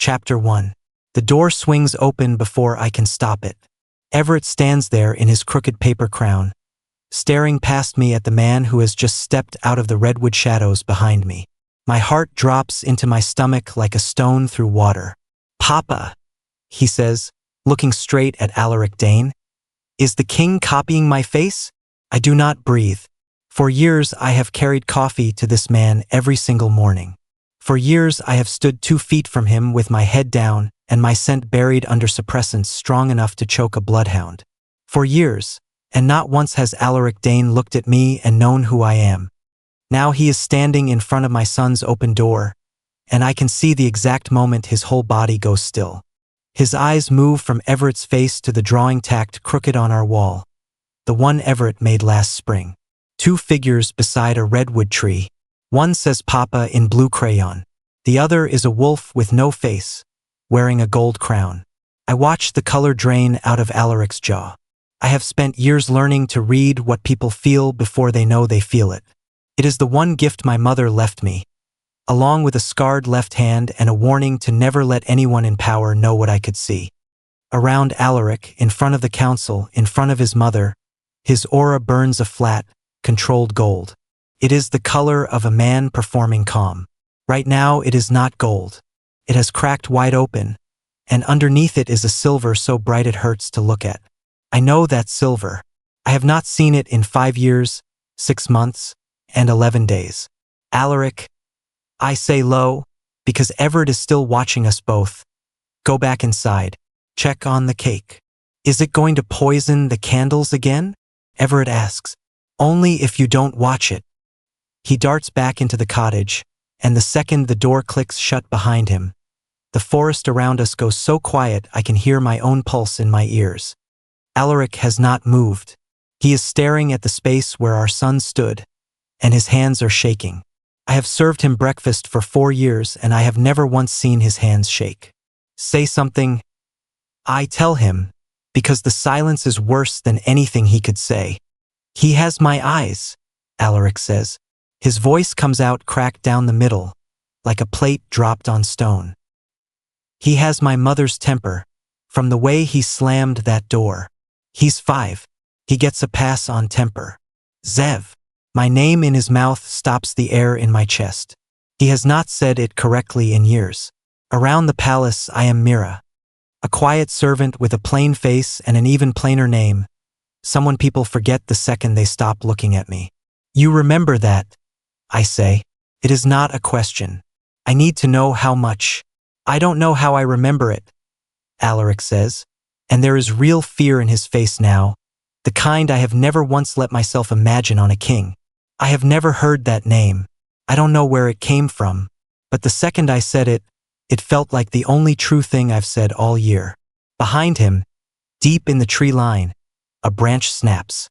Chapter 1. The door swings open before I can stop it. Everett stands there in his crooked paper crown, staring past me at the man who has just stepped out of the redwood shadows behind me. My heart drops into my stomach like a stone through water. "Papa," he says, looking straight at Alaric Dane. "Is the king copying my face?" I do not breathe. For years I have carried coffee to this man every single morning. For years I have stood 2 feet from him with my head down and my scent buried under suppressants strong enough to choke a bloodhound. For years, and not once has Alaric Dane looked at me and known who I am. Now he is standing in front of my son's open door, and I can see the exact moment his whole body goes still. His eyes move from Everett's face to the drawing tacked crooked on our wall, the one Everett made last spring. 2 figures beside a redwood tree. One says Papa in blue crayon. The other is a wolf with no face, wearing a gold crown. I watch the color drain out of Alaric's jaw. I have spent years learning to read what people feel before they know they feel it. It is the one gift my mother left me, along with a scarred left hand and a warning to never let anyone in power know what I could see. Around Alaric, in front of the council, in front of his mother, his aura burns a flat, controlled gold. It is the color of a man performing calm. Right now it is not gold. It has cracked wide open, and underneath it is a silver so bright it hurts to look at. I know that silver. I have not seen it in 5 years, 6 months, and 11 days. "Alaric," I say low, because Everett is still watching us both. "Go back inside. Check on the cake." "Is it going to poison the candles again?" Everett asks. "Only if you don't watch it." He darts back into the cottage, and the second the door clicks shut behind him, the forest around us goes so quiet I can hear my own pulse in my ears. Alaric has not moved. He is staring at the space where our son stood, and his hands are shaking. I have served him breakfast for 4 years, and I have never once seen his hands shake. "Say something," I tell him, because the silence is worse than anything he could say. "He has my eyes," Alaric says. His voice comes out cracked down the middle, like a plate dropped on stone. "He has my mother's temper, from the way he slammed that door. He's 5. He gets a pass on temper. Zev." My name in his mouth stops the air in my chest. He has not said it correctly in years. Around the palace I am Mira, a quiet servant with a plain face and an even plainer name, someone people forget the second they stop looking at me. "You remember that," I say. "It is not a question. I need to know how much." "I don't know how I remember it," Alaric says, and there is real fear in his face now, the kind I have never once let myself imagine on a king. I have never heard that name. I don't know where it came from, but the second I said it, it felt like the only true thing I've said all year. Behind him, deep in the tree line, a branch snaps.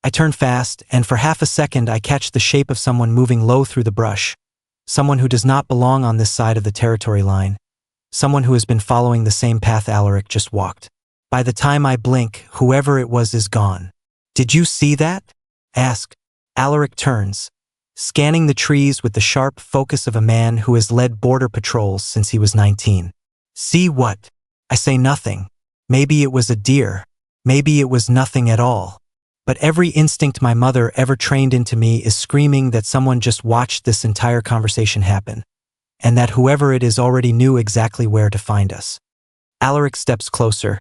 I turn fast, and for half a second I catch the shape of someone moving low through the brush, someone who does not belong on this side of the territory line, someone who has been following the same path Alaric just walked. By the time I blink, whoever it was is gone. "Did you see that?" Ask. Alaric turns, scanning the trees with the sharp focus of a man who has led border patrols since he was 19. "See what?" I say nothing. Maybe it was a deer. Maybe it was nothing at all. But every instinct my mother ever trained into me is screaming that someone just watched this entire conversation happen, and that whoever it is already knew exactly where to find us. Alaric steps closer,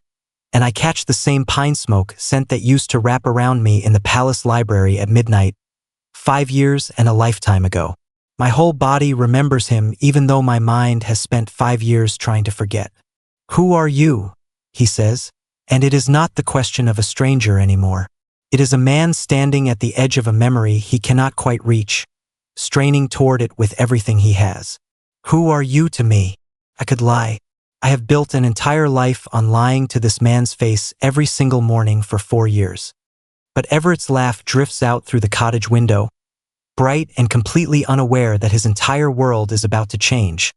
and I catch the same pine smoke scent that used to wrap around me in the palace library at midnight, 5 years and a lifetime ago. My whole body remembers him even though my mind has spent 5 years trying to forget. "Who are you?" he says, and it is not the question of a stranger anymore. It is a man standing at the edge of a memory he cannot quite reach, straining toward it with everything he has. "Who are you to me?" I could lie. I have built an entire life on lying to this man's face every single morning for 4 years. But Everett's laugh drifts out through the cottage window, bright and completely unaware that his entire world is about to change,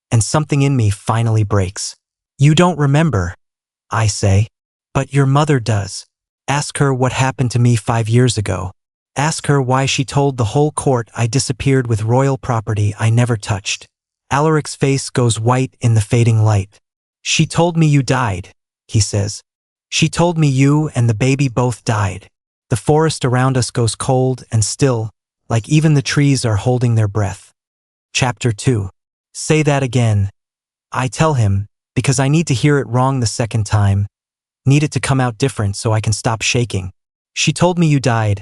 and something in me finally breaks. "You don't remember," I say. "But your mother does. Ask her what happened to me 5 years ago. Ask her why she told the whole court I disappeared with royal property I never touched." Alaric's face goes white in the fading light. She told me you died, he says. She told me you and the baby both died. The forest around us goes cold and still, like even the trees are holding their breath. Chapter 2. Say that again. I tell him, because I need to hear it wrong the second time. Need it to come out different so I can stop shaking. She told me you died,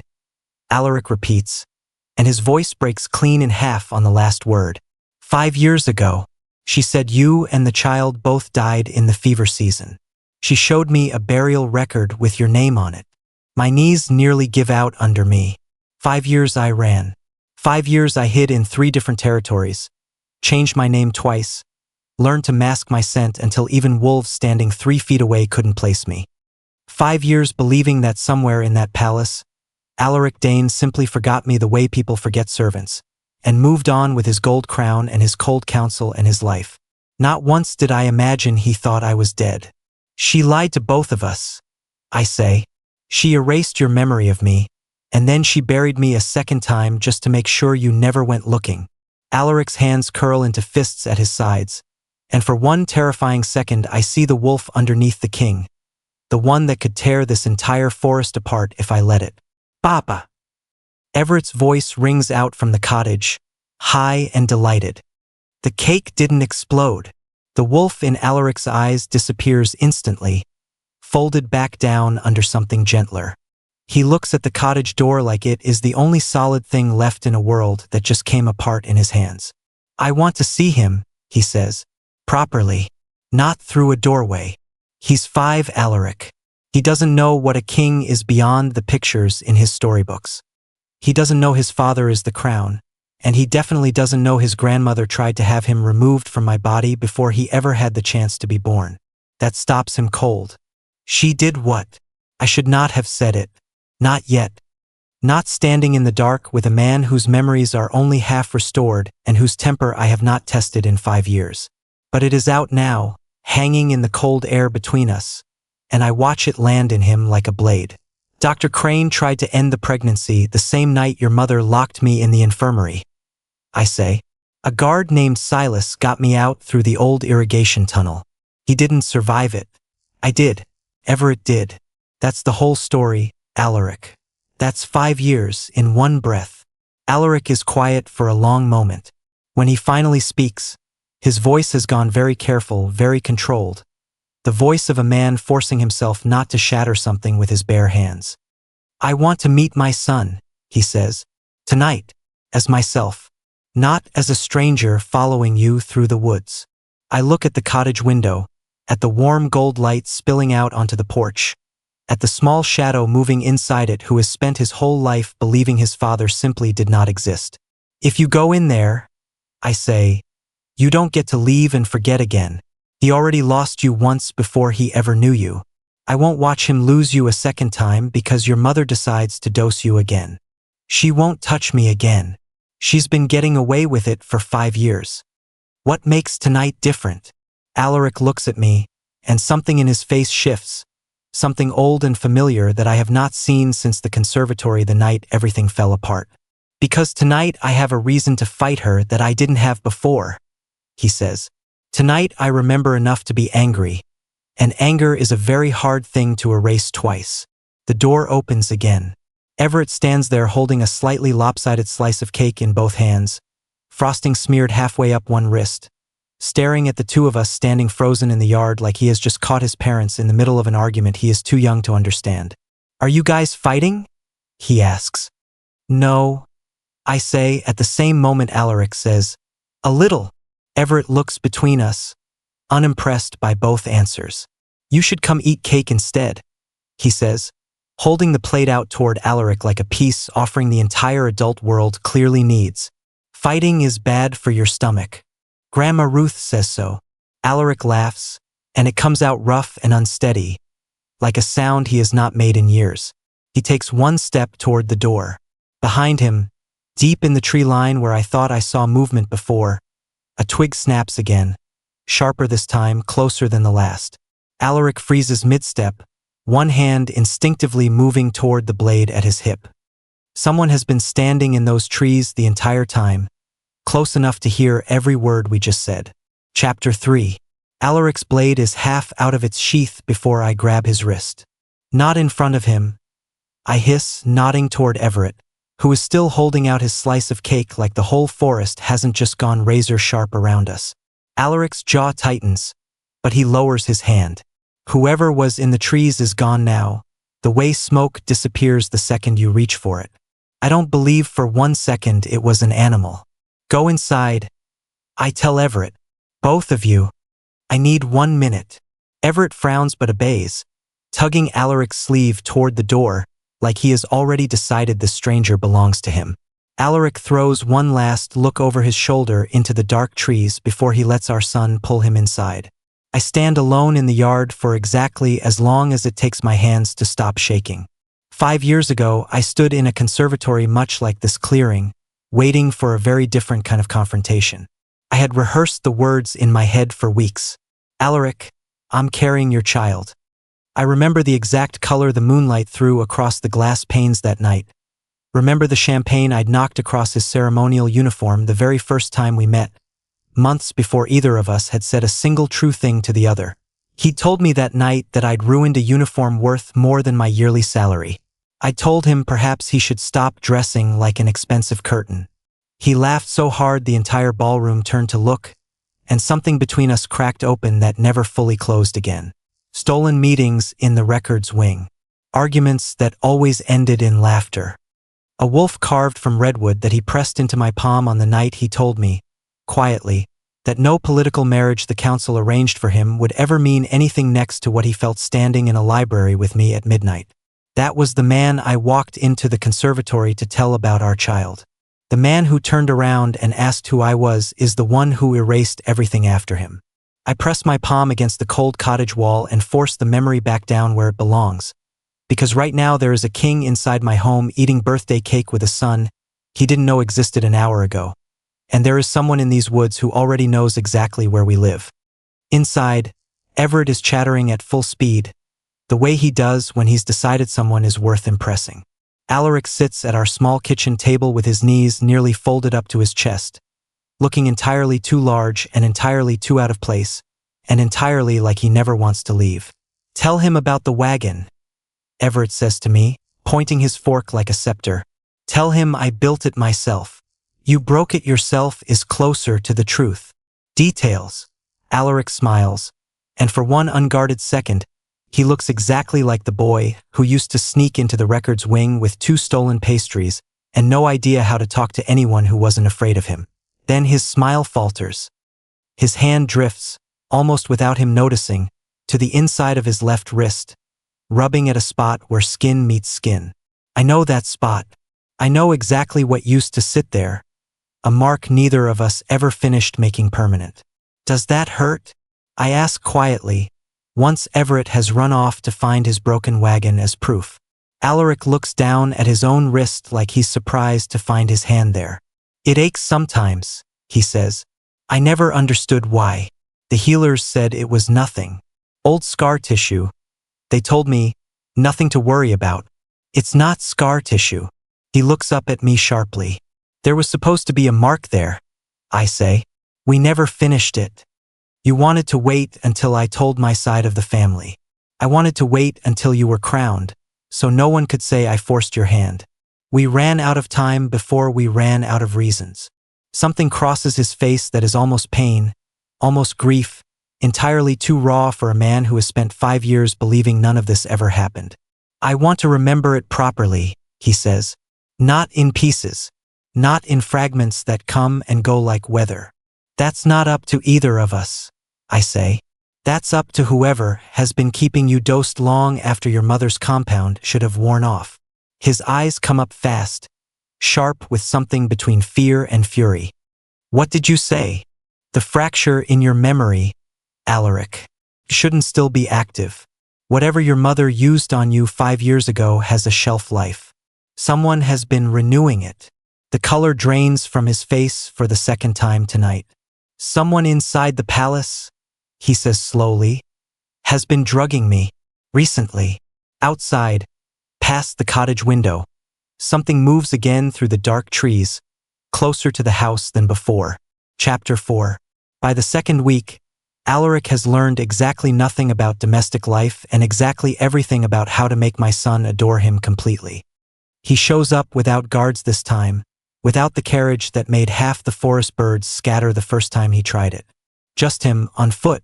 Alaric repeats, and his voice breaks clean in half on the last word. 5 years ago, she said you and the child both died in the fever season. She showed me a burial record with your name on it. My knees nearly give out under me. 5 years I ran. 5 years I hid in 3 different territories. Changed my name twice. Learned to mask my scent until even wolves standing 3 feet away couldn't place me. 5 years believing that somewhere in that palace, Alaric Dane simply forgot me the way people forget servants, and moved on with his gold crown and his cold counsel and his life. Not once did I imagine he thought I was dead. She lied to both of us, I say. She erased your memory of me, and then she buried me a second time just to make sure you never went looking. Alaric's hands curl into fists at his sides, and for one terrifying second I see the wolf underneath the king, the one that could tear this entire forest apart if I let it. Papa! Everett's voice rings out from the cottage, high and delighted. The cake didn't explode. The wolf in Alaric's eyes disappears instantly, folded back down under something gentler. He looks at the cottage door like it is the only solid thing left in a world that just came apart in his hands. I want to see him, he says, properly, not through a doorway. He's 5, Alaric. He doesn't know what a king is beyond the pictures in his storybooks. He doesn't know his father is the crown, and he definitely doesn't know his grandmother tried to have him removed from my body before he ever had the chance to be born. That stops him cold. She did what? I should not have said it. Not yet. Not standing in the dark with a man whose memories are only half restored and whose temper I have not tested in 5 years. But it is out now, hanging in the cold air between us, and I watch it land in him like a blade. Dr. Crane tried to end the pregnancy the same night your mother locked me in the infirmary, I say. A guard named Silas got me out through the old irrigation tunnel. He didn't survive it. I did. Everett did. That's the whole story, Alaric. That's 5 years in one breath. Alaric is quiet for a long moment. When he finally speaks, his voice has gone very careful, very controlled. The voice of a man forcing himself not to shatter something with his bare hands. I want to meet my son, he says. Tonight, as myself. Not as a stranger following you through the woods. I look at the cottage window, at the warm gold light spilling out onto the porch, at the small shadow moving inside it who has spent his whole life believing his father simply did not exist. If you go in there, I say, you don't get to leave and forget again. He already lost you once before he ever knew you. I won't watch him lose you a second time because your mother decides to dose you again. She won't touch me again. She's been getting away with it for 5 years. What makes tonight different? Alaric looks at me, and something in his face shifts. Something old and familiar that I have not seen since the conservatory the night everything fell apart. Because tonight I have a reason to fight her that I didn't have before, he says. Tonight I remember enough to be angry, and anger is a very hard thing to erase twice. The door opens again. Everett stands there holding a slightly lopsided slice of cake in both hands, frosting smeared halfway up one wrist, staring at the two of us standing frozen in the yard like he has just caught his parents in the middle of an argument he is too young to understand. Are you guys fighting? He asks. No, I say at the same moment Alaric says, a little. Everett looks between us, unimpressed by both answers. You should come eat cake instead, he says, holding the plate out toward Alaric like a piece offering the entire adult world clearly needs. Fighting is bad for your stomach. Grandma Ruth says so. Alaric laughs, and it comes out rough and unsteady, like a sound he has not made in years. He takes one step toward the door. Behind him, deep in the tree line where I thought I saw movement before, a twig snaps again, sharper this time, closer than the last. Alaric freezes mid-step, one hand instinctively moving toward the blade at his hip. Someone has been standing in those trees the entire time, close enough to hear every word we just said. Chapter 3. Alaric's blade is half out of its sheath before I grab his wrist. Not in front of him, I hiss, nodding toward Everett, who is still holding out his slice of cake like the whole forest hasn't just gone razor-sharp around us. Alaric's jaw tightens, but he lowers his hand. Whoever was in the trees is gone now. The way smoke disappears the second you reach for it. I don't believe for 1 second it was an animal. Go inside, I tell Everett. Both of you. I need 1 minute. Everett frowns but obeys, tugging Alaric's sleeve toward the door, like he has already decided the stranger belongs to him. Alaric throws one last look over his shoulder into the dark trees before he lets our son pull him inside. I stand alone in the yard for exactly as long as it takes my hands to stop shaking. 5 years ago, I stood in a conservatory much like this clearing, waiting for a very different kind of confrontation. I had rehearsed the words in my head for weeks. Alaric, I'm carrying your child. I remember the exact color the moonlight threw across the glass panes that night. Remember the champagne I'd knocked across his ceremonial uniform the very first time we met, months before either of us had said a single true thing to the other. He'd told me that night that I'd ruined a uniform worth more than my yearly salary. I told him perhaps he should stop dressing like an expensive curtain. He laughed so hard the entire ballroom turned to look, and something between us cracked open that never fully closed again. Stolen meetings in the records wing. Arguments that always ended in laughter. A wolf carved from redwood that he pressed into my palm on the night he told me, quietly, that no political marriage the council arranged for him would ever mean anything next to what he felt standing in a library with me at midnight. That was the man I walked into the conservatory to tell about our child. The man who turned around and asked who I was is the one who erased everything after him. I press my palm against the cold cottage wall and force the memory back down where it belongs. Because right now there is a king inside my home eating birthday cake with a son he didn't know existed an hour ago. And there is someone in these woods who already knows exactly where we live. Inside, Everett is chattering at full speed, the way he does when he's decided someone is worth impressing. Alaric sits at our small kitchen table with his knees nearly folded up to his chest, looking entirely too large and entirely too out of place, and entirely like he never wants to leave. Tell him about the wagon, Everett says to me, pointing his fork like a scepter. Tell him I built it myself. You broke it yourself is closer to the truth. Details. Alaric smiles, and for one unguarded second, he looks exactly like the boy who used to sneak into the records wing with 2 stolen pastries and no idea how to talk to anyone who wasn't afraid of him. Then his smile falters. His hand drifts, almost without him noticing, to the inside of his left wrist, rubbing at a spot where skin meets skin. I know that spot. I know exactly what used to sit there, a mark neither of us ever finished making permanent. Does that hurt? I ask quietly, once Everett has run off to find his broken wagon as proof. Alaric looks down at his own wrist like he's surprised to find his hand there. It aches sometimes, he says. I never understood why. The healers said it was nothing. Old scar tissue. They told me, nothing to worry about. It's not scar tissue. He looks up at me sharply. There was supposed to be a mark there, I say. We never finished it. You wanted to wait until I told my side of the family. I wanted to wait until you were crowned, so no one could say I forced your hand. We ran out of time before we ran out of reasons. Something crosses his face that is almost pain, almost grief, entirely too raw for a man who has spent 5 years believing none of this ever happened. I want to remember it properly, he says. Not in pieces. Not in fragments that come and go like weather. That's not up to either of us, I say. That's up to whoever has been keeping you dosed long after your mother's compound should have worn off. His eyes come up fast, sharp with something between fear and fury. What did you say? The fracture in your memory, Alaric, shouldn't still be active. Whatever your mother used on you 5 years ago has a shelf life. Someone has been renewing it. The color drains from his face for the second time tonight. Someone inside the palace, he says slowly, has been drugging me. Recently. Outside, past the cottage window, something moves again through the dark trees, closer to the house than before. Chapter 4. By the second week, Alaric has learned exactly nothing about domestic life and exactly everything about how to make my son adore him completely. He shows up without guards this time, without the carriage that made half the forest birds scatter the first time he tried it. Just him, on foot,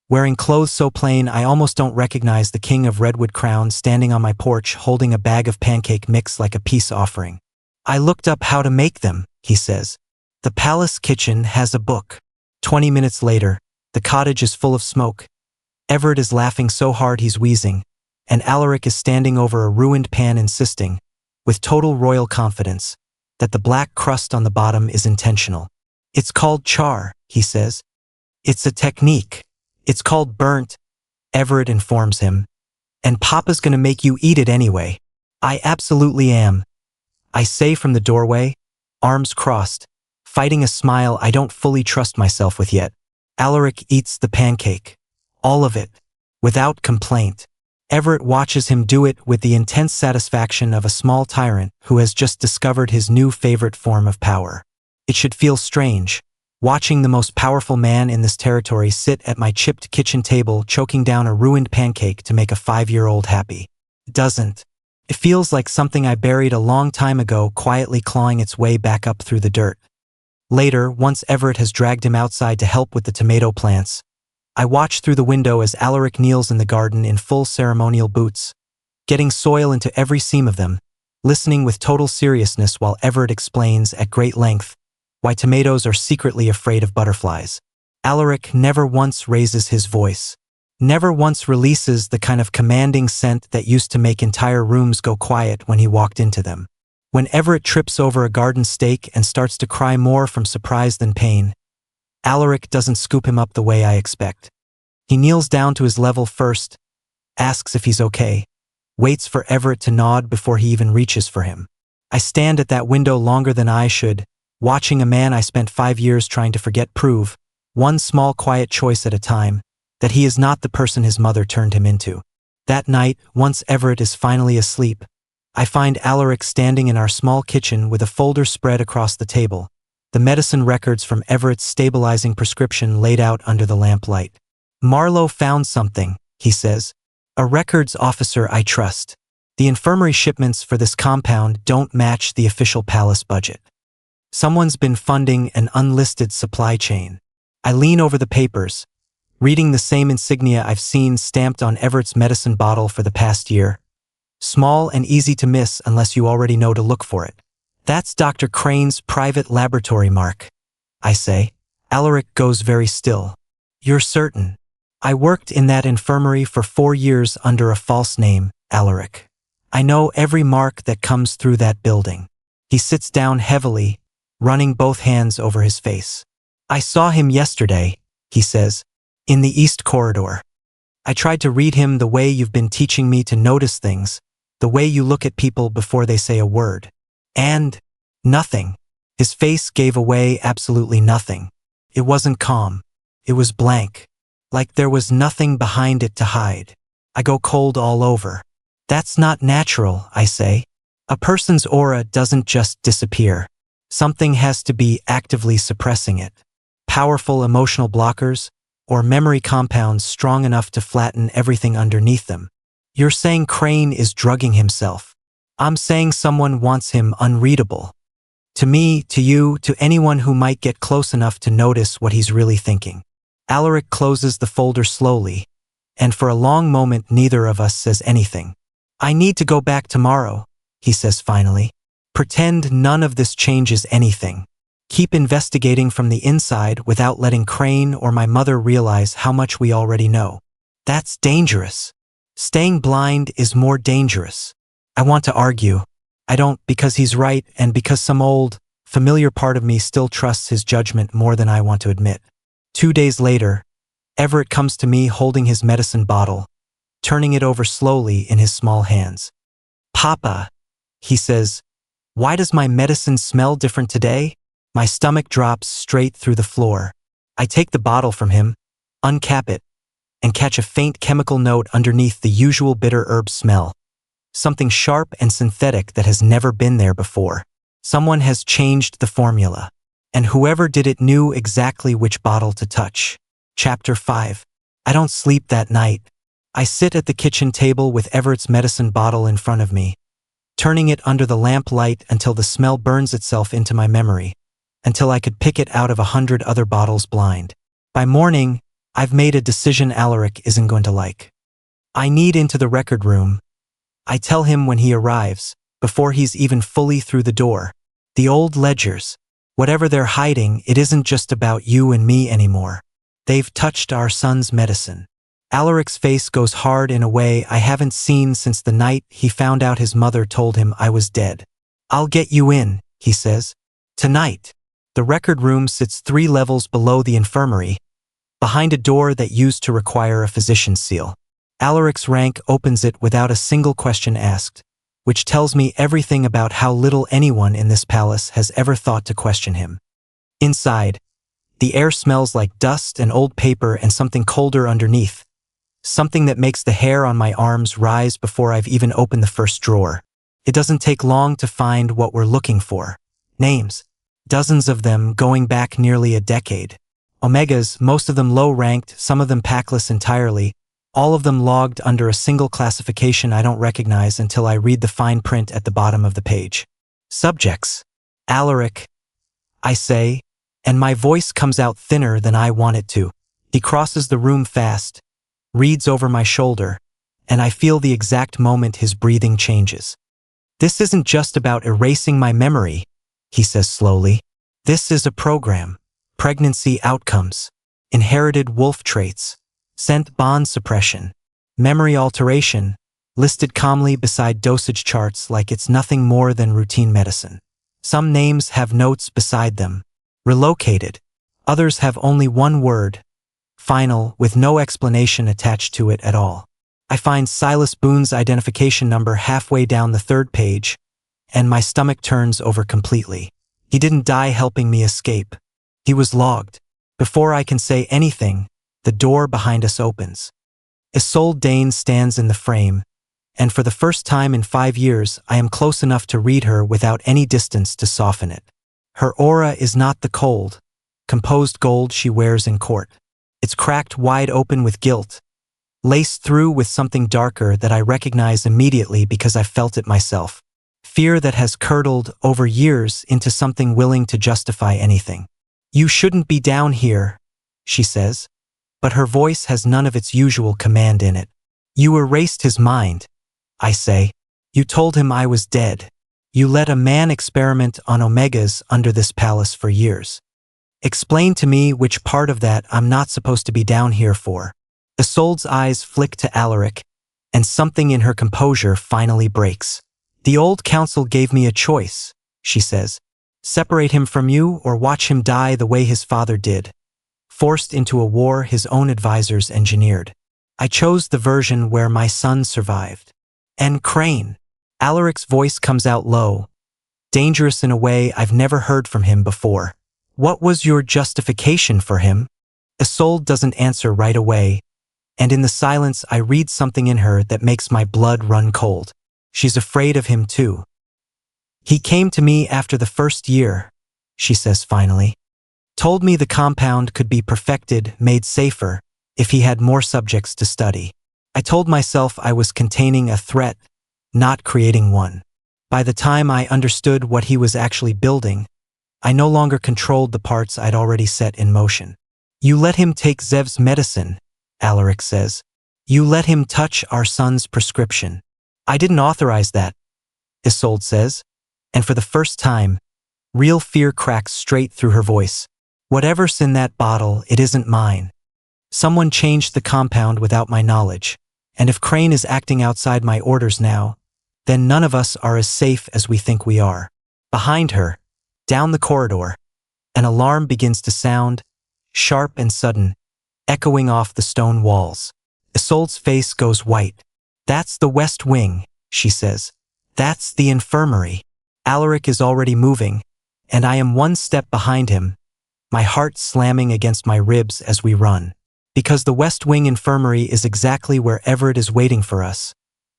wearing clothes so plain I almost don't recognize the King of Redwood Crown standing on my porch holding a bag of pancake mix like a peace offering. I looked up how to make them, he says. The palace kitchen has a book. 20 minutes later, the cottage is full of smoke. Everett is laughing so hard he's wheezing, and Alaric is standing over a ruined pan insisting, with total royal confidence, that the black crust on the bottom is intentional. It's called char, he says. It's a technique. It's called burnt, Everett informs him. And Papa's gonna make you eat it anyway. I absolutely am, I say from the doorway, arms crossed, fighting a smile I don't fully trust myself with yet. Alaric eats the pancake. All of it. Without complaint. Everett watches him do it with the intense satisfaction of a small tyrant who has just discovered his new favorite form of power. It should feel strange, watching the most powerful man in this territory sit at my chipped kitchen table choking down a ruined pancake to make a 5-year-old happy. It doesn't. It feels like something I buried a long time ago quietly clawing its way back up through the dirt. Later, once Everett has dragged him outside to help with the tomato plants, I watch through the window as Alaric kneels in the garden in full ceremonial boots, getting soil into every seam of them, listening with total seriousness while Everett explains at great length why tomatoes are secretly afraid of butterflies. Alaric never once raises his voice, never once releases the kind of commanding scent that used to make entire rooms go quiet when he walked into them. When Everett trips over a garden stake and starts to cry more from surprise than pain, Alaric doesn't scoop him up the way I expect. He kneels down to his level first, asks if he's okay, waits for Everett to nod before he even reaches for him. I stand at that window longer than I should, watching a man I spent 5 years trying to forget prove, one small quiet choice at a time, that he is not the person his mother turned him into. That night, once Everett is finally asleep, I find Alaric standing in our small kitchen with a folder spread across the table, the medicine records from Everett's stabilizing prescription laid out under the lamplight. Marlowe found something, he says. A records officer I trust. The infirmary shipments for this compound don't match the official palace budget. Someone's been funding an unlisted supply chain. I lean over the papers, reading the same insignia I've seen stamped on Everett's medicine bottle for the past year. Small and easy to miss unless you already know to look for it. That's Dr. Crane's private laboratory mark, I say. Alaric goes very still. You're certain? I worked in that infirmary for 4 years under a false name, Alaric. I know every mark that comes through that building. He sits down heavily, running both hands over his face. I saw him yesterday, he says, in the East Corridor. I tried to read him the way you've been teaching me to notice things, the way you look at people before they say a word. And nothing. His face gave away absolutely nothing. It wasn't calm. It was blank. Like there was nothing behind it to hide. I go cold all over. That's not natural, I say. A person's aura doesn't just disappear. Something has to be actively suppressing it. Powerful emotional blockers, or memory compounds strong enough to flatten everything underneath them. You're saying Crane is drugging himself. I'm saying someone wants him unreadable. To me, to you, to anyone who might get close enough to notice what he's really thinking. Alaric closes the folder slowly, and for a long moment neither of us says anything. I need to go back tomorrow, he says finally. Pretend none of this changes anything. Keep investigating from the inside without letting Crane or my mother realize how much we already know. That's dangerous. Staying blind is more dangerous. I want to argue. I don't, because he's right and because some old, familiar part of me still trusts his judgment more than I want to admit. 2 days later, Everett comes to me holding his medicine bottle, turning it over slowly in his small hands. Papa, he says, why does my medicine smell different today? My stomach drops straight through the floor. I take the bottle from him, uncap it, and catch a faint chemical note underneath the usual bitter herb smell. Something sharp and synthetic that has never been there before. Someone has changed the formula, and whoever did it knew exactly which bottle to touch. Chapter 5. I don't sleep that night. I sit at the kitchen table with Everett's medicine bottle in front of me, turning it under the lamp light until the smell burns itself into my memory, until I could pick it out of 100 other bottles blind. By morning, I've made a decision Alaric isn't going to like. I need into the record room. I tell him when he arrives, before he's even fully through the door. The old ledgers. Whatever they're hiding, it isn't just about you and me anymore. They've touched our son's medicine. Alaric's face goes hard in a way I haven't seen since the night he found out his mother told him I was dead. I'll get you in, he says. Tonight. The record room sits 3 levels below the infirmary, behind a door that used to require a physician's seal. Alaric's rank opens it without a single question asked, which tells me everything about how little anyone in this palace has ever thought to question him. Inside, the air smells like dust and old paper and something colder underneath. Something that makes the hair on my arms rise before I've even opened the first drawer. It doesn't take long to find what we're looking for. Names. Dozens of them going back nearly a decade. Omegas, most of them low-ranked, some of them packless entirely, all of them logged under a single classification I don't recognize until I read the fine print at the bottom of the page. Subjects. Alaric, I say, and my voice comes out thinner than I want it to. He crosses the room fast, reads over my shoulder, and I feel the exact moment his breathing changes. This isn't just about erasing my memory, he says slowly. This is a program. Pregnancy outcomes. Inherited wolf traits. Scent bond suppression. Memory alteration, listed calmly beside dosage charts like it's nothing more than routine medicine. Some names have notes beside them. Relocated. Others have only one word. Final, with no explanation attached to it at all. I find Silas Boone's identification number halfway down the 3rd page, and my stomach turns over completely. He didn't die helping me escape. He was logged. Before I can say anything, the door behind us opens. Isolde Dane stands in the frame, and for the first time in 5 years I am close enough to read her without any distance to soften it. Her aura is not the cold, composed gold she wears in court. It's cracked wide open with guilt, laced through with something darker that I recognize immediately because I felt it myself. Fear that has curdled over years into something willing to justify anything. You shouldn't be down here, she says, but her voice has none of its usual command in it. You erased his mind, I say. You told him I was dead. You let a man experiment on omegas under this palace for years. Explain to me which part of that I'm not supposed to be down here for. Isolde's eyes flick to Alaric, and something in her composure finally breaks. The old council gave me a choice, she says. Separate him from you or watch him die the way his father did. Forced into a war his own advisors engineered. I chose the version where my son survived. And Crane. Alaric's voice comes out low, dangerous in a way I've never heard from him before. What was your justification for him? Isolde doesn't answer right away, and in the silence I read something in her that makes my blood run cold. She's afraid of him too. He came to me after the 1st year, she says finally. Told me the compound could be perfected, made safer, if he had more subjects to study. I told myself I was containing a threat, not creating one. By the time I understood what he was actually building, I no longer controlled the parts I'd already set in motion. You let him take Zev's medicine, Alaric says. You let him touch our son's prescription. I didn't authorize that, Isolde says, and for the first time, real fear cracks straight through her voice. Whatever's in that bottle, it isn't mine. Someone changed the compound without my knowledge, and if Crane is acting outside my orders now, then none of us are as safe as we think we are. Behind her, down the corridor, an alarm begins to sound, sharp and sudden, echoing off the stone walls. Isolde's face goes white. That's the West Wing, she says. That's the infirmary. Alaric is already moving, and I am 1 step behind him, my heart slamming against my ribs as we run. Because the West Wing infirmary is exactly where Everett is waiting for us.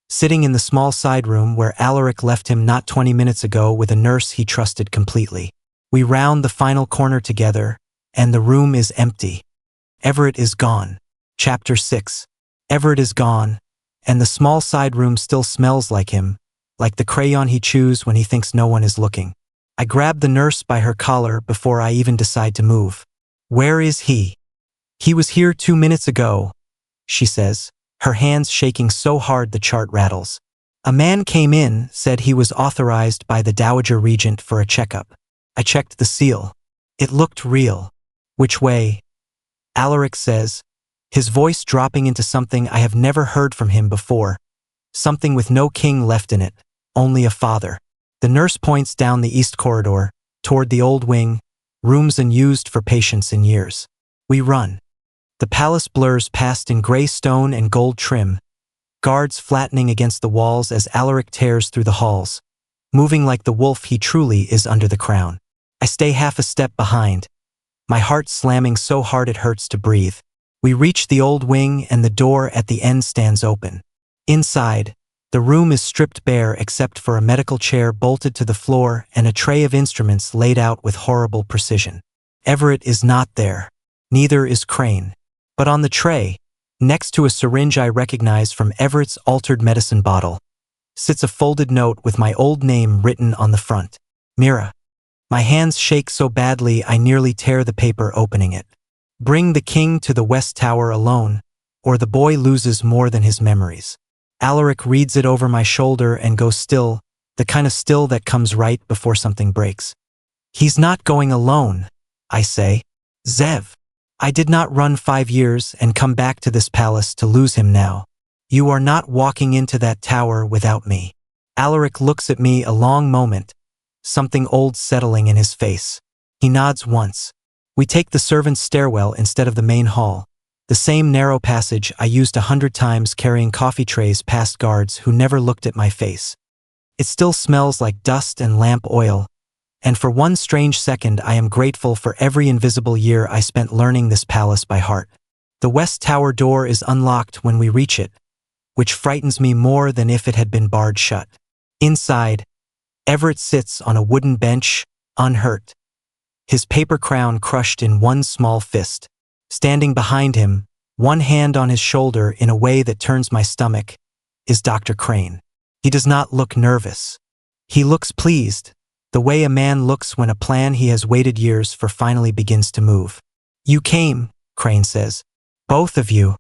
sitting in the small side room where Alaric left him not 20 minutes ago with a nurse he trusted completely. We round the final corner together, and the room is empty. Everett is gone. Chapter 6. Everett is gone, and the small side room still smells like him, like the crayon he chews when he thinks no one is looking. I grab the nurse by her collar before I even decide to move. "Where is he?" "He was here 2 minutes ago," she says, her hands shaking so hard the chart rattles. "A man came in, said he was authorized by the Dowager Regent for a checkup." I checked the seal. It looked real. "Which way?" Alaric says, his voice dropping into something I have never heard from him before, something with no king left in it, only a father. The nurse points down the east corridor, toward the old wing, rooms unused for patients in years. We run. The palace blurs past in gray stone and gold trim, guards flattening against the walls as Alaric tears through the halls, moving like the wolf he truly is under the crown. I stay half a step behind, my heart slamming so hard it hurts to breathe. We reach the old wing and the door at the end stands open. Inside, the room is stripped bare except for a medical chair bolted to the floor and a tray of instruments laid out with horrible precision. Everett is not there. Neither is Crane. But on the tray, next to a syringe I recognize from Everett's altered medicine bottle, sits a folded note with my old name written on the front. Mira. My hands shake so badly I nearly tear the paper opening it. "Bring the king to the West Tower alone, or the boy loses more than his memories." Alaric reads it over my shoulder and goes still, the kind of still that comes right before something breaks. "He's not going alone," I say. "Zev. I did not run 5 years and come back to this palace to lose him now. You are not walking into that tower without me." Alaric looks at me a long moment, something old settling in his face. He nods once. We take the servants' stairwell instead of the main hall, the same narrow passage I used 100 times carrying coffee trays past guards who never looked at my face. It still smells like dust and lamp oil, and for one strange second I am grateful for every invisible year I spent learning this palace by heart. The West Tower door is unlocked when we reach it, which frightens me more than if it had been barred shut. Inside, Everett sits on a wooden bench, unhurt, his paper crown crushed in one small fist. Standing behind him, one hand on his shoulder in a way that turns my stomach, is Dr. Crane. He does not look nervous. He looks pleased, the way a man looks when a plan he has waited years for finally begins to move. "You came," Crane says. "Both of you.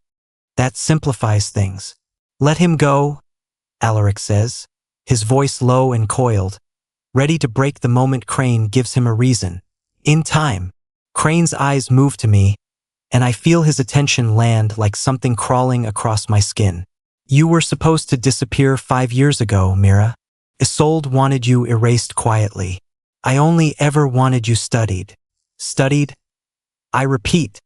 That simplifies things." "Let him go," Alaric says, his voice low and coiled, ready to break the moment Crane gives him a reason. In time, Crane's eyes move to me, and I feel his attention land like something crawling across my skin. "You were supposed to disappear 5 years ago, Mira. Isolde wanted you erased quietly. I only ever wanted you studied." "Studied?" I repeat,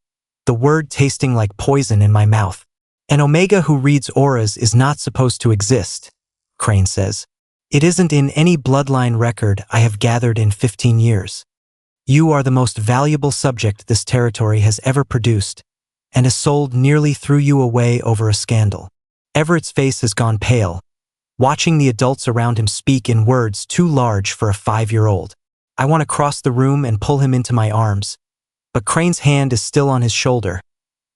the word tasting like poison in my mouth. "An Omega who reads auras is not supposed to exist," Crane says. "It isn't in any bloodline record I have gathered in 15 years. You are the most valuable subject this territory has ever produced, and Isolde nearly threw you away over a scandal." Everett's face has gone pale, watching the adults around him speak in words too large for a 5-year-old. I want to cross the room and pull him into my arms, but Crane's hand is still on his shoulder,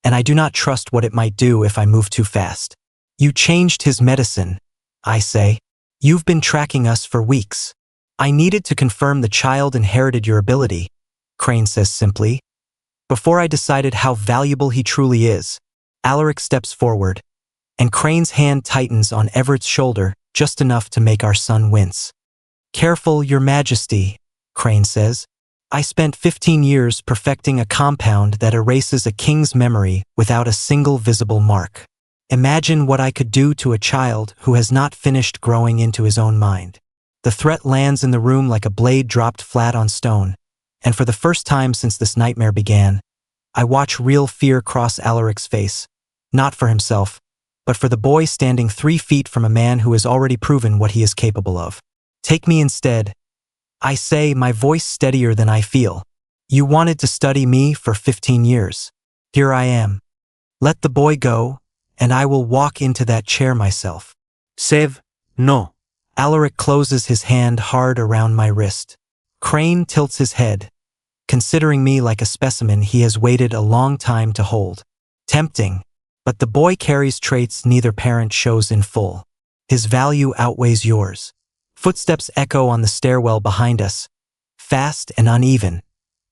and I do not trust what it might do if I move too fast. "You changed his medicine," I say. "You've been tracking us for weeks." "I needed to confirm the child inherited your ability," Crane says simply. Before I decided how valuable he truly is, Alaric steps forward, and Crane's hand tightens on Everett's shoulder just enough to make our son wince. "Careful, Your Majesty," Crane says. "I spent 15 years perfecting a compound that erases a king's memory without a single visible mark. Imagine what I could do to a child who has not finished growing into his own mind." The threat lands in the room like a blade dropped flat on stone, and for the first time since this nightmare began, I watch real fear cross Alaric's face, not for himself, but for the boy standing 3 feet from a man who has already proven what he is capable of. "Take me instead," I say, my voice steadier than I feel. "You wanted to study me for 15 years. Here I am. Let the boy go, and I will walk into that chair myself." Zev, no. Alaric closes his hand hard around my wrist. Crane tilts his head, considering me like a specimen he has waited a long time to hold. Tempting, but the boy carries traits neither parent shows in full. His value outweighs yours. Footsteps echo on the stairwell behind us, fast and uneven,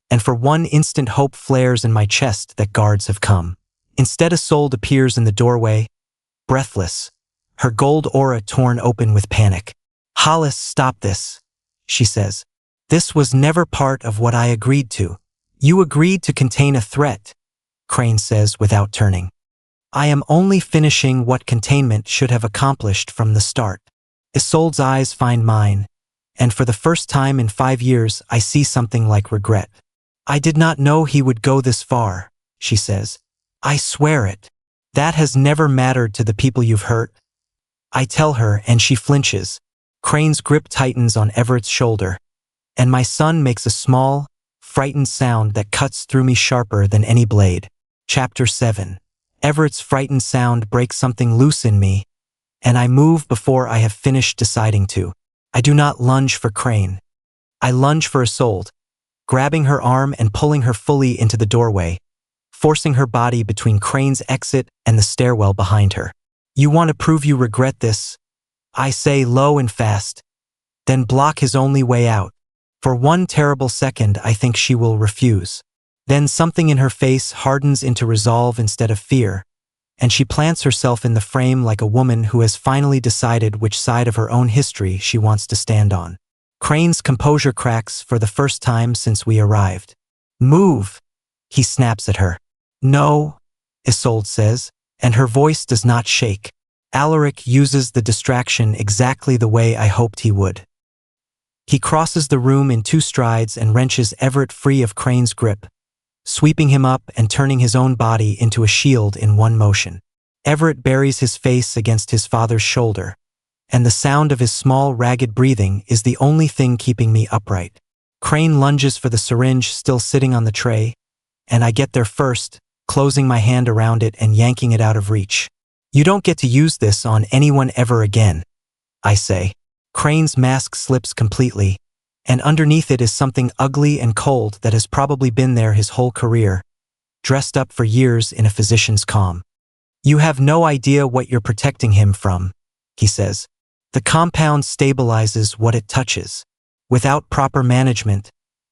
and for one instant hope flares in my chest that guards have come. Instead, Isolde appears in the doorway, breathless, her gold aura torn open with panic. Hollis, stop this, she says. This was never part of what I agreed to. You agreed to contain a threat, Crane says without turning. I am only finishing what containment should have accomplished from the start. Isolde's eyes find mine, and for the first time in 5 years I see something like regret. I did not know he would go this far, she says. I swear it. That has never mattered to the people you've hurt. I tell her and she flinches. Crane's grip tightens on Everett's shoulder, and my son makes a small, frightened sound that cuts through me sharper than any blade. Chapter 7. Everett's frightened sound breaks something loose in me, and I move before I have finished deciding to. I do not lunge for Crane. I lunge for Isolde, grabbing her arm and pulling her fully into the doorway, forcing her body between Crane's exit and the stairwell behind her. You want to prove you regret this? I say low and fast, then block his only way out. For one terrible second I think she will refuse. Then something in her face hardens into resolve instead of fear, and she plants herself in the frame like a woman who has finally decided which side of her own history she wants to stand on. Crane's composure cracks for the first time since we arrived. Move, he snaps at her. No, Isolde says, and her voice does not shake. Alaric uses the distraction exactly the way I hoped he would. He crosses the room in 2 strides and wrenches Everett free of Crane's grip, sweeping him up and turning his own body into a shield in one motion. Everett buries his face against his father's shoulder, and the sound of his small, ragged breathing is the only thing keeping me upright. Crane lunges for the syringe still sitting on the tray, and I get there first, closing my hand around it and yanking it out of reach. You don't get to use this on anyone ever again, I say. Crane's mask slips completely, and underneath it is something ugly and cold that has probably been there his whole career, dressed up for years in a physician's comm. You have no idea what you're protecting him from, he says. The compound stabilizes what it touches. Without proper management,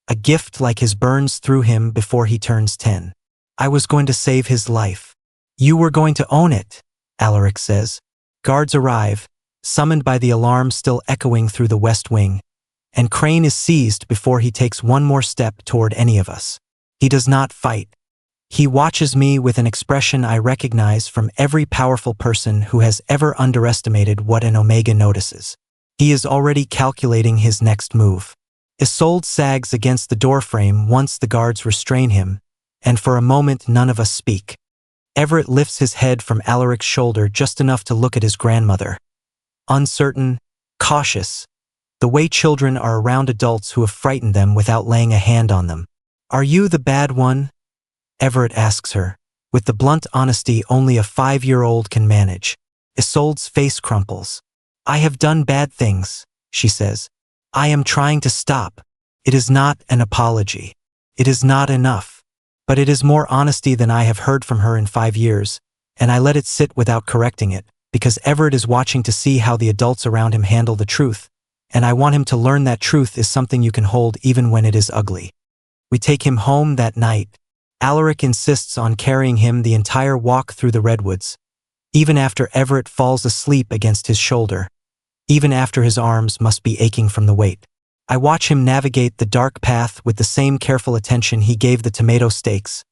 a gift like his burns through him before he turns 10. I was going to save his life. You were going to own it, Alaric says. Guards arrive, summoned by the alarm still echoing through the West Wing, and Crane is seized before he takes one more step toward any of us. He does not fight. He watches me with an expression I recognize from every powerful person who has ever underestimated what an Omega notices. He is already calculating his next move. Isolde sags against the doorframe once the guards restrain him, and for a moment none of us speak. Everett lifts his head from Alaric's shoulder just enough to look at his grandmother. Uncertain, cautious, the way children are around adults who have frightened them without laying a hand on them. Are you the bad one? Everett asks her, with the blunt honesty only a 5-year-old can manage. Isolde's face crumples. I have done bad things, she says. I am trying to stop. It is not an apology. It is not enough. But it is more honesty than I have heard from her in 5 years, and I let it sit without correcting it, because Everett is watching to see how the adults around him handle the truth, and I want him to learn that truth is something you can hold even when it is ugly. We take him home that night. Alaric insists on carrying him the entire walk through the redwoods, even after Everett falls asleep against his shoulder, even after his arms must be aching from the weight. I watch him navigate the dark path with the same careful attention he gave the tomato steaks,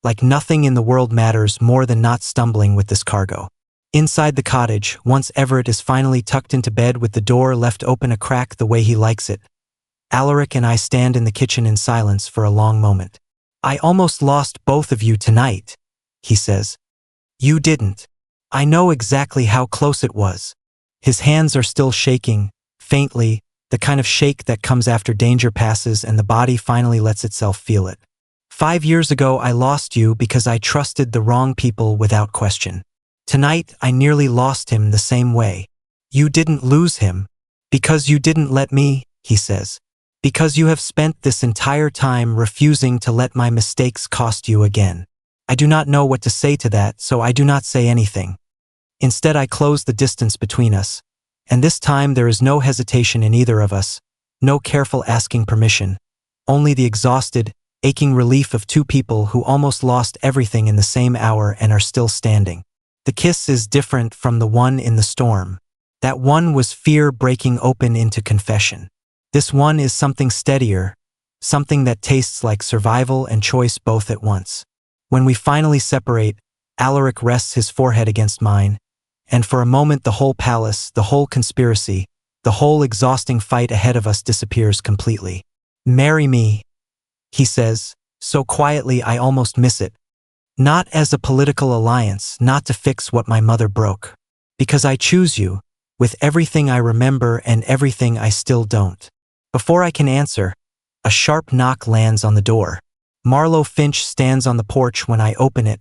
like nothing in the world matters more than not stumbling with this cargo. Inside the cottage, once Everett is finally tucked into bed with the door left open a crack the way he likes it, Alaric and I stand in the kitchen in silence for a long moment. I almost lost both of you tonight, he says. You didn't. I know exactly how close it was. His hands are still shaking, faintly, the kind of shake that comes after danger passes and the body finally lets itself feel it. 5 years ago I lost you because I trusted the wrong people without question. Tonight I nearly lost him the same way. You didn't lose him. Because you didn't let me, he says. Because you have spent this entire time refusing to let my mistakes cost you again. I do not know what to say to that, so I do not say anything. Instead, I close the distance between us. And this time there is no hesitation in either of us, no careful asking permission, only the exhausted, aching relief of two people who almost lost everything in the same hour and are still standing. The kiss is different from the one in the storm. That one was fear breaking open into confession. This one is something steadier, something that tastes like survival and choice both at once. When we finally separate, Alaric rests his forehead against mine, and for a moment the whole palace, the whole conspiracy, the whole exhausting fight ahead of us disappears completely. Marry me, he says, so quietly I almost miss it. Not as a political alliance, not to fix what my mother broke. Because I choose you, with everything I remember and everything I still don't. Before I can answer, a sharp knock lands on the door. Marlowe Finch stands on the porch when I open it,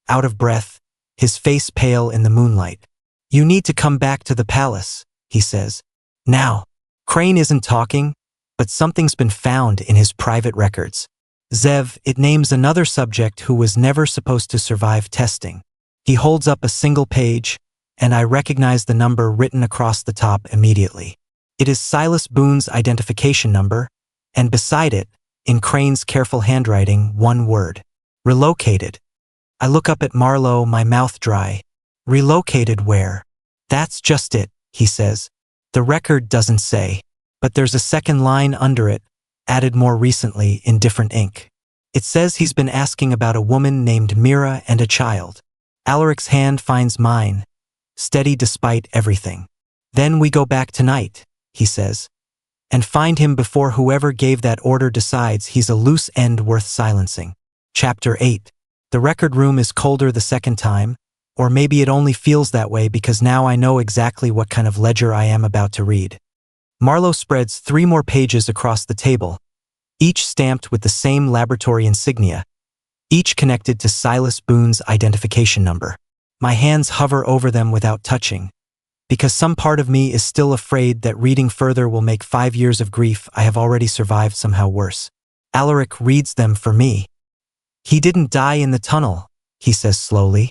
out of breath, his face pale in the moonlight. You need to come back to the palace, he says. Now. Crane isn't talking, but something's been found in his private records. Zev, it names another subject who was never supposed to survive testing. He holds up a single page, and I recognize the number written across the top immediately. It is Silas Boone's identification number, and beside it, in Crane's careful handwriting, one word. Relocated. I look up at Marlowe, my mouth dry. Relocated where? That's just it, he says. The record doesn't say, but there's a second line under it, added more recently in different ink. It says he's been asking about a woman named Mira and a child. Alaric's hand finds mine, steady despite everything. Then we go back tonight, he says, and find him before whoever gave that order decides he's a loose end worth silencing. Chapter 8. The record room is colder the second time, or maybe it only feels that way because now I know exactly what kind of ledger I am about to read. Marlowe spreads 3 more pages across the table, each stamped with the same laboratory insignia, each connected to Silas Boone's identification number. My hands hover over them without touching, because some part of me is still afraid that reading further will make 5 years of grief I have already survived somehow worse. Alaric reads them for me. He didn't die in the tunnel, he says slowly.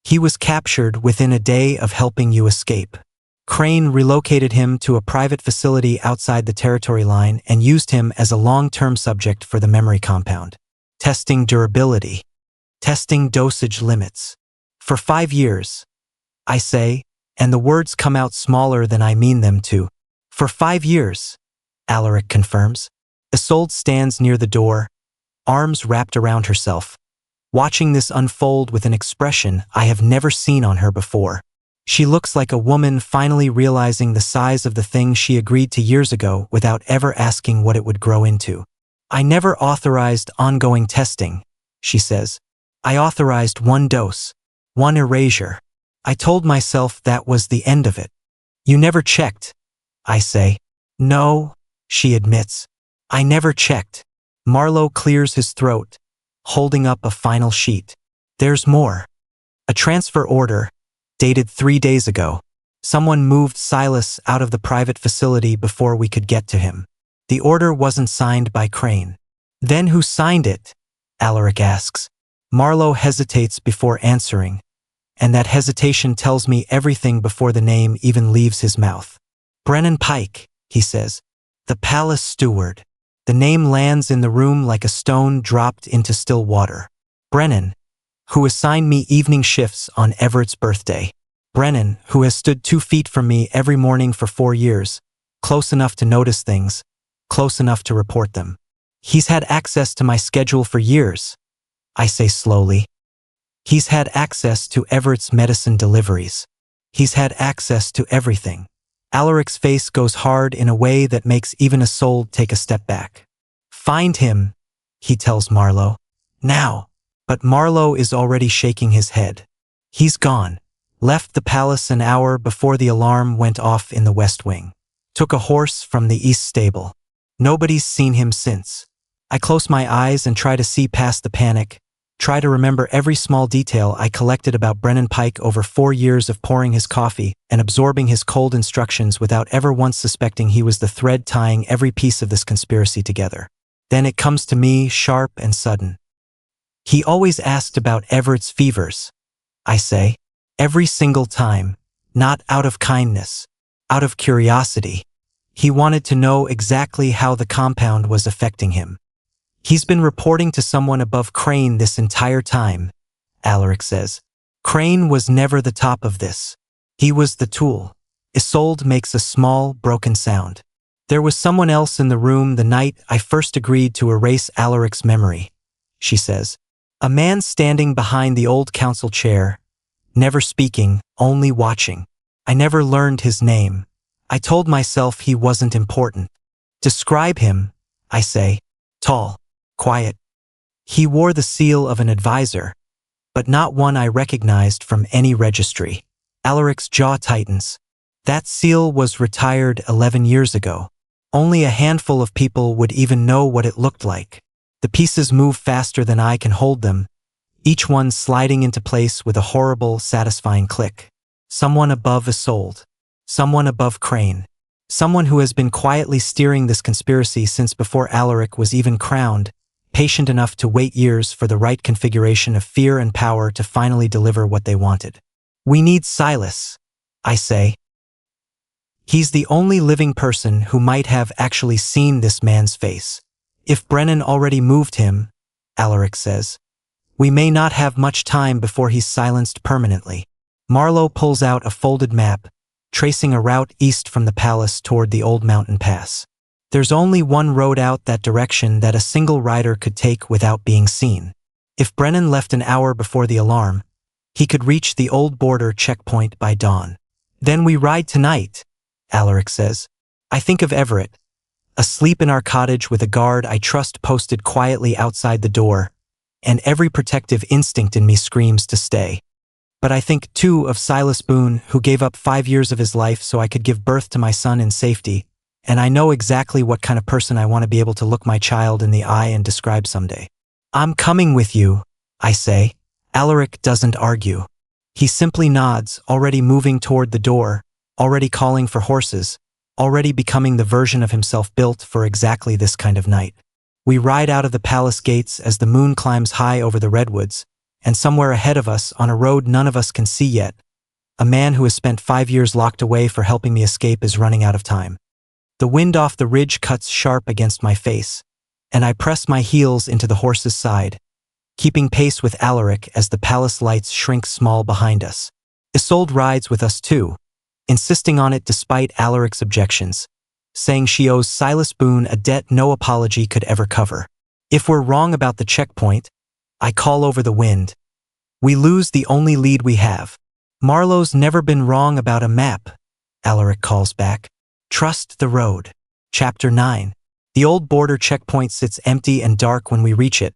He was captured within a day of helping you escape. Crane relocated him to a private facility outside the territory line and used him as a long-term subject for the memory compound. Testing durability. Testing dosage limits. For 5 years, I say, and the words come out smaller than I mean them to. For 5 years, Alaric confirms. Isolde stands near the door, arms wrapped around herself, watching this unfold with an expression I have never seen on her before. She looks like a woman finally realizing the size of the thing she agreed to years ago without ever asking what it would grow into. I never authorized ongoing testing, she says. I authorized 1 dose, 1 erasure. I told myself that was the end of it. You never checked, I say. No, she admits. I never checked. Marlowe clears his throat, holding up a final sheet. There's more. A transfer order, dated 3 days ago. Someone moved Silas out of the private facility before we could get to him. The order wasn't signed by Crane. Then who signed it? Alaric asks. Marlowe hesitates before answering, and that hesitation tells me everything before the name even leaves his mouth. Brennan Pike, he says. The palace steward. The name lands in the room like a stone dropped into still water. Brennan, who assigned me evening shifts on Everett's birthday. Brennan, who has stood 2 feet from me every morning for 4 years, close enough to notice things, close enough to report them. He's had access to my schedule for years, I say slowly. He's had access to Everett's medicine deliveries. He's had access to everything. Alaric's face goes hard in a way that makes even Isolde take a step back. Find him, he tells Marlowe. Now. But Marlowe is already shaking his head. He's gone. Left the palace an hour before the alarm went off in the West Wing. Took a horse from the East Stable. Nobody's seen him since. I close my eyes and try to see past the panic, Try to remember every small detail I collected about Brennan Pike over 4 years of pouring his coffee and absorbing his cold instructions without ever once suspecting he was the thread tying every piece of this conspiracy together. Then it comes to me, sharp and sudden. He always asked about Everett's fevers, I say. Every single time. Not out of kindness. Out of curiosity. He wanted to know exactly how the compound was affecting him. He's been reporting to someone above Crane this entire time, Alaric says. Crane was never the top of this. He was the tool. Isolde makes a small, broken sound. There was someone else in the room the night I first agreed to erase Alaric's memory, she says. A man standing behind the old council chair, never speaking, only watching. I never learned his name. I told myself he wasn't important. Describe him, I say. Tall. Quiet. He wore the seal of an advisor, but not one I recognized from any registry. Alaric's jaw tightens. That seal was retired 11 years ago. Only a handful of people would even know what it looked like. The pieces move faster than I can hold them, each one sliding into place with a horrible, satisfying click. Someone above Isolde. Someone above Crane. Someone who has been quietly steering this conspiracy since before Alaric was even crowned, patient enough to wait years for the right configuration of fear and power to finally deliver what they wanted. We need Silas, I say. He's the only living person who might have actually seen this man's face. If Brennan already moved him, Alaric says, we may not have much time before he's silenced permanently. Marlowe pulls out a folded map, tracing a route east from the palace toward the old mountain pass. There's only one road out that direction that a single rider could take without being seen. If Brennan left an hour before the alarm, he could reach the old border checkpoint by dawn. Then we ride tonight, Alaric says. I think of Everett, asleep in our cottage with a guard I trust posted quietly outside the door, and every protective instinct in me screams to stay. But I think, too, of Silas Boone, who gave up 5 years of his life so I could give birth to my son in safety, and I know exactly what kind of person I want to be able to look my child in the eye and describe someday. I'm coming with you, I say. Alaric doesn't argue. He simply nods, already moving toward the door, already calling for horses, already becoming the version of himself built for exactly this kind of night. We ride out of the palace gates as the moon climbs high over the redwoods, and somewhere ahead of us, on a road none of us can see yet, a man who has spent 5 years locked away for helping me escape is running out of time. The wind off the ridge cuts sharp against my face, and I press my heels into the horse's side, keeping pace with Alaric as the palace lights shrink small behind us. Isolde rides with us too, insisting on it despite Alaric's objections, saying she owes Silas Boone a debt no apology could ever cover. If we're wrong about the checkpoint, I call over the wind. We lose the only lead we have. Marlowe's never been wrong about a map, Alaric calls back. Trust the road. Chapter 9. The old border checkpoint sits empty and dark when we reach it.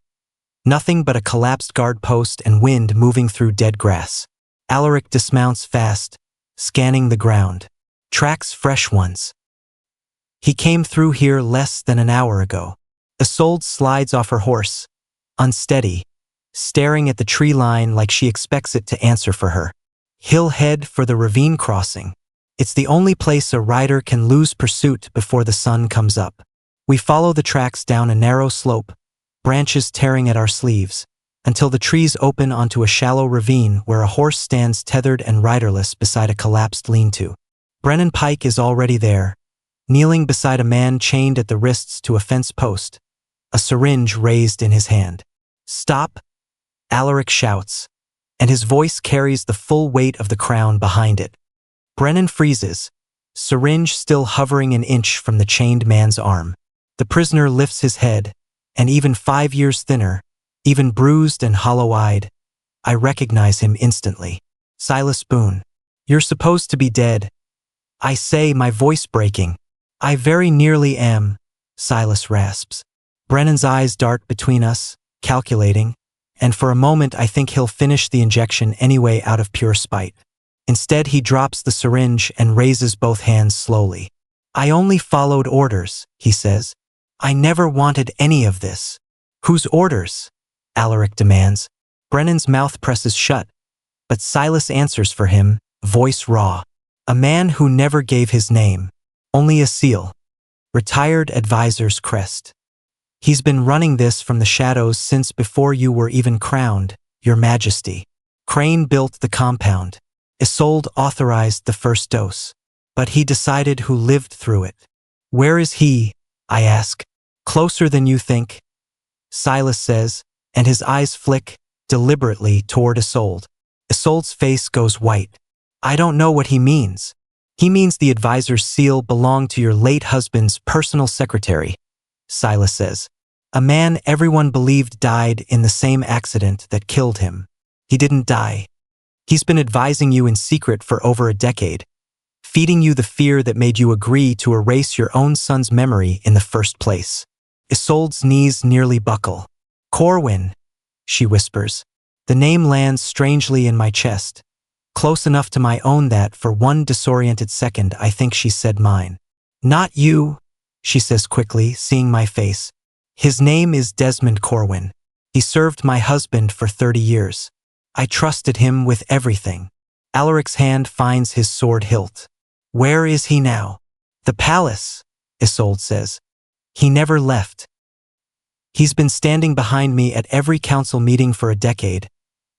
Nothing but a collapsed guard post and wind moving through dead grass. Alaric dismounts fast, scanning the ground. Tracks fresh ones. He came through here less than an hour ago. Isolde slides off her horse, unsteady, staring at the tree line like she expects it to answer for her. He'll head for the ravine crossing. It's the only place a rider can lose pursuit before the sun comes up. We follow the tracks down a narrow slope, branches tearing at our sleeves, until the trees open onto a shallow ravine where a horse stands tethered and riderless beside a collapsed lean-to. Brennan Pike is already there, kneeling beside a man chained at the wrists to a fence post, a syringe raised in his hand. Stop, Alaric shouts, and his voice carries the full weight of the crown behind it. Brennan freezes, syringe still hovering an inch from the chained man's arm. The prisoner lifts his head, and even 5 years thinner, even bruised and hollow-eyed, I recognize him instantly. Silas Boone. You're supposed to be dead, I say, my voice breaking. I very nearly am, Silas rasps. Brennan's eyes dart between us, calculating, and for a moment I think he'll finish the injection anyway out of pure spite. Instead, he drops the syringe and raises both hands slowly. I only followed orders, he says. I never wanted any of this. Whose orders? Alaric demands. Brennan's mouth presses shut, but Silas answers for him, voice raw. A man who never gave his name, only a seal. Retired advisor's crest. He's been running this from the shadows since before you were even crowned, Your Majesty. Crane built the compound. Isolde authorized the first dose. But he decided who lived through it. Where is he? I ask. Closer than you think, Silas says, and his eyes flick, deliberately, toward Isolde. Isolde's face goes white. I don't know what he means. He means the advisor's seal belonged to your late husband's personal secretary, Silas says. A man everyone believed died in the same accident that killed him. He didn't die. He's been advising you in secret for over a decade, feeding you the fear that made you agree to erase your own son's memory in the first place. Isolde's knees nearly buckle. Corwin, she whispers. The name lands strangely in my chest, close enough to my own that for one disoriented second I think she said mine. Not you, she says quickly, seeing my face. His name is Desmond Corwin. He served my husband for 30 years. I trusted him with everything. Alaric's hand finds his sword hilt. Where is he now? The palace, Isolde says. He never left. He's been standing behind me at every council meeting for a decade,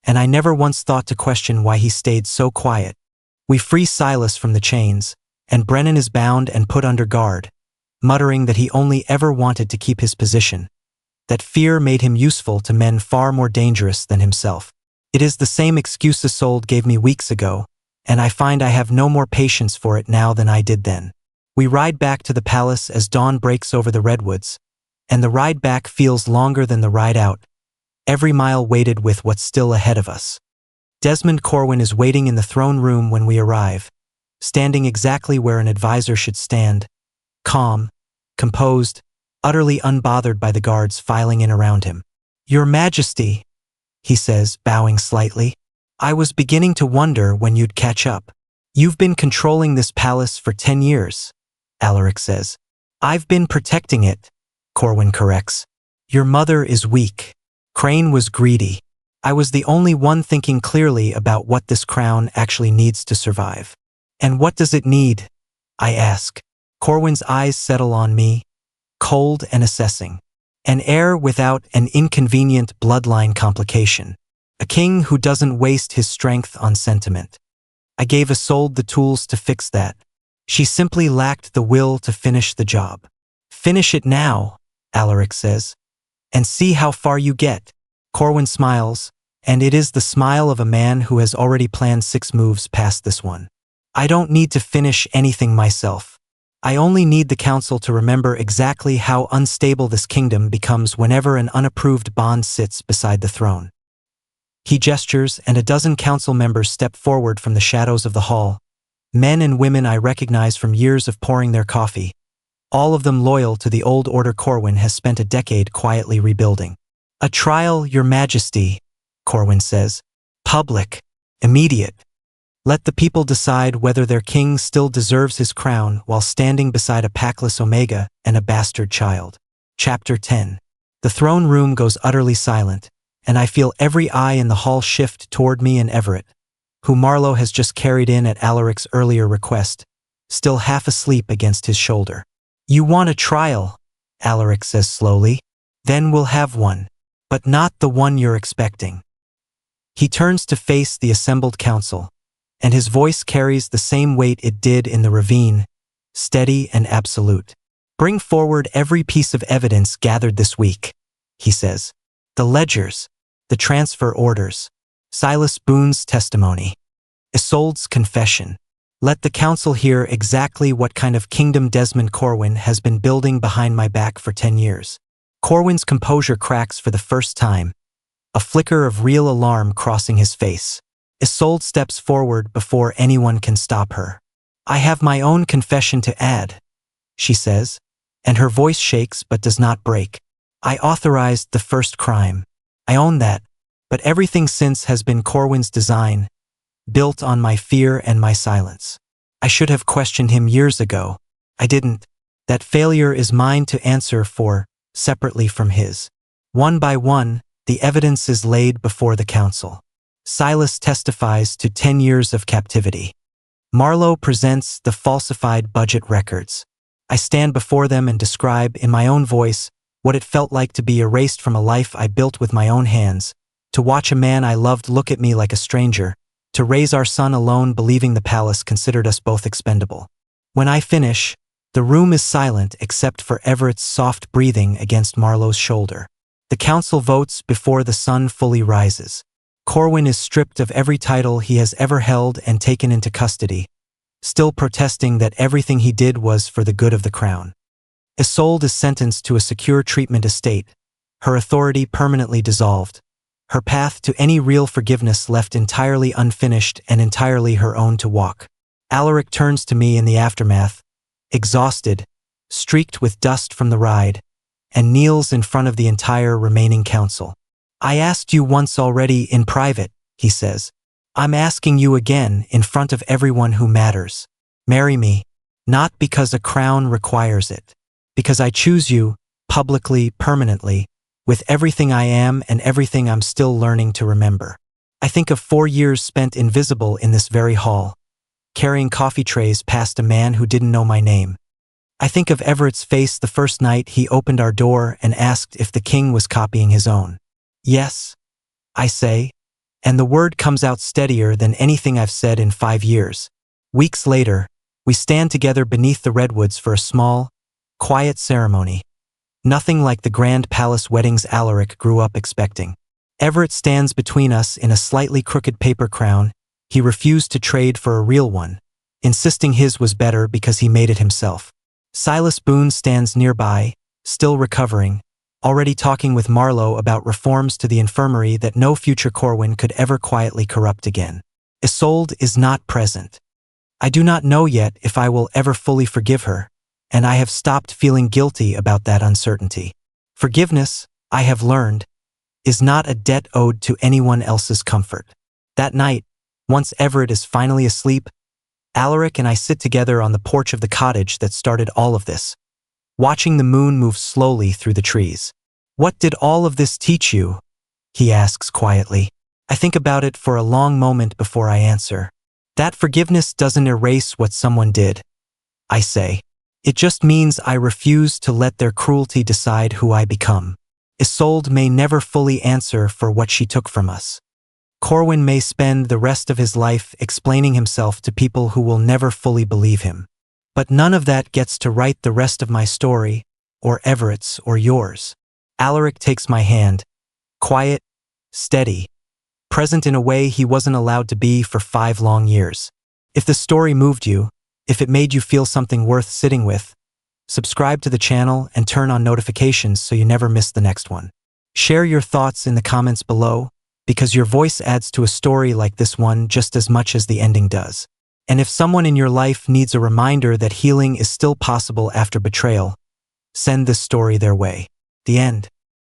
and I never once thought to question why he stayed so quiet. We free Silas from the chains, and Brennan is bound and put under guard, muttering that he only ever wanted to keep his position, that fear made him useful to men far more dangerous than himself. It is the same excuse Isolde gave me weeks ago, and I find I have no more patience for it now than I did then. We ride back to the palace as dawn breaks over the redwoods, and the ride back feels longer than the ride out, every mile weighted with what's still ahead of us. Desmond Corwin is waiting in the throne room when we arrive, standing exactly where an advisor should stand, calm, composed, utterly unbothered by the guards filing in around him. Your Majesty, he says, bowing slightly. I was beginning to wonder when you'd catch up. You've been controlling this palace for 10 years, Alaric says. I've been protecting it, Corwin corrects. Your mother is weak. Crane was greedy. I was the only one thinking clearly about what this crown actually needs to survive. And what does it need? I ask. Corwin's eyes settle on me, cold and assessing. An heir without an inconvenient bloodline complication. A king who doesn't waste his strength on sentiment. I gave Isolde the tools to fix that. She simply lacked the will to finish the job. Finish it now, Alaric says, and see how far you get. Corwin smiles, and it is the smile of a man who has already planned 6 moves past this one. I don't need to finish anything myself. I only need the council to remember exactly how unstable this kingdom becomes whenever an unapproved bond sits beside the throne. He gestures, and a dozen council members step forward from the shadows of the hall, men and women I recognize from years of pouring their coffee, all of them loyal to the old order Corwin has spent a decade quietly rebuilding. A trial, Your Majesty, Corwin says. Public. Immediate. Let the people decide whether their king still deserves his crown while standing beside a packless Omega and a bastard child. Chapter 10. The throne room goes utterly silent, and I feel every eye in the hall shift toward me and Everett, who Marlowe has just carried in at Alaric's earlier request, still half asleep against his shoulder. You want a trial, Alaric says slowly. Then we'll have one, but not the one you're expecting. He turns to face the assembled council, and his voice carries the same weight it did in the ravine, steady and absolute. Bring forward every piece of evidence gathered this week, he says. The ledgers, the transfer orders, Silas Boone's testimony, Isolde's confession. Let the council hear exactly what kind of kingdom Desmond Corwin has been building behind my back for 10 years. Corwin's composure cracks for the first time, a flicker of real alarm crossing his face. Isolde steps forward before anyone can stop her. I have my own confession to add, she says, and her voice shakes but does not break. I authorized the first crime. I own that, but everything since has been Corwin's design, built on my fear and my silence. I should have questioned him years ago. I didn't. That failure is mine to answer for, separately from his. One by one, The evidence is laid before the council. Silas testifies to 10 years of captivity. Marlowe presents the falsified budget records. I stand before them and describe, in my own voice, what it felt like to be erased from a life I built with my own hands, to watch a man I loved look at me like a stranger, to raise our son alone believing the palace considered us both expendable. When I finish, the room is silent except for Everett's soft breathing against Marlowe's shoulder. The council votes before the sun fully rises. Corwin is stripped of every title he has ever held and taken into custody, still protesting that everything he did was for the good of the crown. Isolde is sentenced to a secure treatment estate, her authority permanently dissolved, her path to any real forgiveness left entirely unfinished and entirely her own to walk. Alaric turns to me in the aftermath, exhausted, streaked with dust from the ride, and kneels in front of the entire remaining council. "I asked you once already in private," he says. "I'm asking you again in front of everyone who matters. Marry me, not because a crown requires it, because I choose you, publicly, permanently, with everything I am and everything I'm still learning to remember." I think of 4 years spent invisible in this very hall, carrying coffee trays past a man who didn't know my name. I think of Everett's face the first night he opened our door and asked if the king was copying his own. "Yes," I say, and the word comes out steadier than anything I've said in 5 years. Weeks later, we stand together beneath the redwoods for a small, quiet ceremony. Nothing like the grand palace weddings Alaric grew up expecting. Everett stands between us in a slightly crooked paper crown he refused to trade for a real one, insisting his was better because he made it himself. Silas Boone stands nearby, still recovering, already talking with Marlowe about reforms to the infirmary that no future Corwin could ever quietly corrupt again. Isolde is not present. I do not know yet if I will ever fully forgive her, and I have stopped feeling guilty about that uncertainty. Forgiveness, I have learned, is not a debt owed to anyone else's comfort. That night, once Everett is finally asleep, Alaric and I sit together on the porch of the cottage that started all of this, watching the moon move slowly through the trees. "What did all of this teach you?" he asks quietly. I think about it for a long moment before I answer. "That forgiveness doesn't erase what someone did," I say. "It just means I refuse to let their cruelty decide who I become." Isolde may never fully answer for what she took from us. Corwin may spend the rest of his life explaining himself to people who will never fully believe him. But none of that gets to write the rest of my story, or Everett's or yours. Alaric takes my hand, quiet, steady, present in a way he wasn't allowed to be for 5 long years. If the story moved you, if it made you feel something worth sitting with, subscribe to the channel and turn on notifications so you never miss the next one. Share your thoughts in the comments below, because your voice adds to a story like this one just as much as the ending does. And if someone in your life needs a reminder that healing is still possible after betrayal, send this story their way. The end.